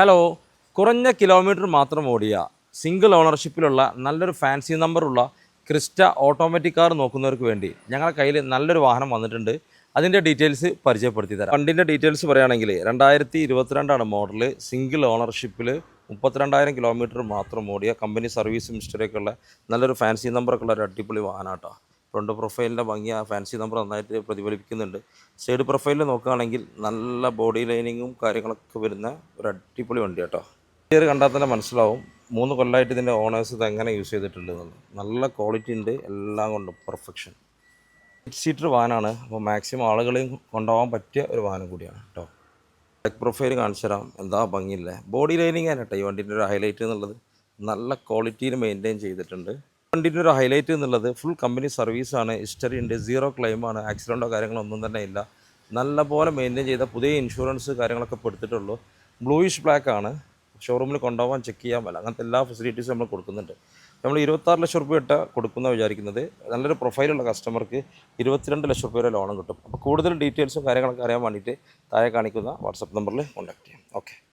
Hello, കുറഞ്ഞ kilometre മാത്രം ഓടിയ സിംഗിൾ ഓണർഷിപ്പിലുള്ള നല്ലൊരു ഫാൻസി നമ്പറുള്ള ക്രിസ്റ്റ ഓട്ടോമാറ്റിക് കാർ നോക്കുന്നവർക്ക് വേണ്ടി ഞങ്ങളുടെ കയ്യിൽ നല്ലൊരു വാഹനം വന്നിട്ടുണ്ട്. അതിൻ്റെ ഡീറ്റെയിൽസ് പരിചയപ്പെടുത്തി തരാം. വണ്ടിൻ്റെ ഡീറ്റെയിൽസ് പറയുകയാണെങ്കിൽ 2022 മോഡൽ, സിംഗിൾ ഓണർഷിപ്പിൽ 32,000 കിലോമീറ്റർ മാത്രം ഓടിയ കമ്പനി സർവീസ് ഹിസ്റ്ററിയൊക്കെ ഉള്ള നല്ലൊരു ഫാൻസി നമ്പറൊക്കെ ഉള്ള ഒരു അടിപൊളി വാഹനമാട്ടോ. ഫ്രണ്ട് പ്രൊഫൈലിൻ്റെ ഭംഗി ആ ഫാൻസി നമ്പർ നന്നായിട്ട് പ്രതിഫലിപ്പിക്കുന്നുണ്ട്. സൈഡ് പ്രൊഫൈലിൽ നോക്കുകയാണെങ്കിൽ നല്ല ബോഡി ലൈനിങ്ങും കാര്യങ്ങളൊക്കെ വരുന്ന ഒരു അടിപൊളി വണ്ടി കേട്ടോ. ഇന്റീരിയർ കണ്ടാൽ തന്നെ മനസ്സിലാവും 3 കൊല്ലമായിട്ട് ഇതിൻ്റെ ഓണേഴ്സ് ഇത് എങ്ങനെ യൂസ് ചെയ്തിട്ടുണ്ടെന്നുള്ളത്. നല്ല ക്വാളിറ്റി ഉണ്ട്, എല്ലാം കൊണ്ടും പെർഫെക്ഷൻ. 8 സീറ്റർ വാഹനമാണ്, അപ്പോൾ മാക്സിമം ആളുകളെയും കൊണ്ടുപോകാൻ പറ്റിയ ഒരു വാഹനം കൂടിയാണ് കേട്ടോ. ബാക്ക് പ്രൊഫൈൽ കാണിച്ചു തരാം, എന്താ ഭംഗിയില്ലേ. ബോഡി ലൈനിങ് ആണ് കേട്ടോ ഈ വണ്ടീൻ്റെ ഒരു ഹൈലൈറ്റ് എന്നുള്ളത്. നല്ല ക്വാളിറ്റിയിൽ മെയിൻറ്റെയിൻ ചെയ്തിട്ടുണ്ട്. വണ്ടീൻ്റെ ഒരു ഹൈലൈറ്റ് എന്നുള്ളത് ഫുൾ കമ്പനി സർവീസാണ്, ഹിസ്റ്ററി ഉണ്ട്, 0 ക്ലെയിമാണ്, ആക്സിഡൻറ്റോ കാര്യങ്ങളോ ഒന്നും തന്നെ ഇല്ല. നല്ല പോലെ മെയിൻറ്റെയിൻ ചെയ്ത പുതിയ ഇൻഷുറൻസ് കാര്യങ്ങളൊക്കെ പെടുത്തിട്ടുള്ളൂ. ബ്ലൂയിഷ് ബ്ലാക്ക് ആണ്. ഷോറൂമിൽ കൊണ്ടുപോകാൻ ചെക്ക് ചെയ്യാൻ പറ്റില്ല, അങ്ങനത്തെ എല്ലാ ഫെസിലിറ്റീസും നമ്മൾ കൊടുക്കുന്നുണ്ട്. നമ്മൾ 26 ലക്ഷം രൂപ ഇട്ട കൊടുക്കുന്ന വിചാരിക്കുന്നത്. നല്ലൊരു പ്രൊഫൈലുള്ള കസ്റ്റമർക്ക് 22 ലക്ഷം രൂപ വരെ ലോണും കിട്ടും. അപ്പോൾ കൂടുതൽ ഡീറ്റെയിൽസും കാര്യങ്ങളൊക്കെ അറിയാൻ വേണ്ടിയിട്ട് താഴെ കാണിക്കുന്ന വാട്സപ്പ് നമ്പറിൽ കോൺടാക്ട് ചെയ്യാം. ഓക്കെ.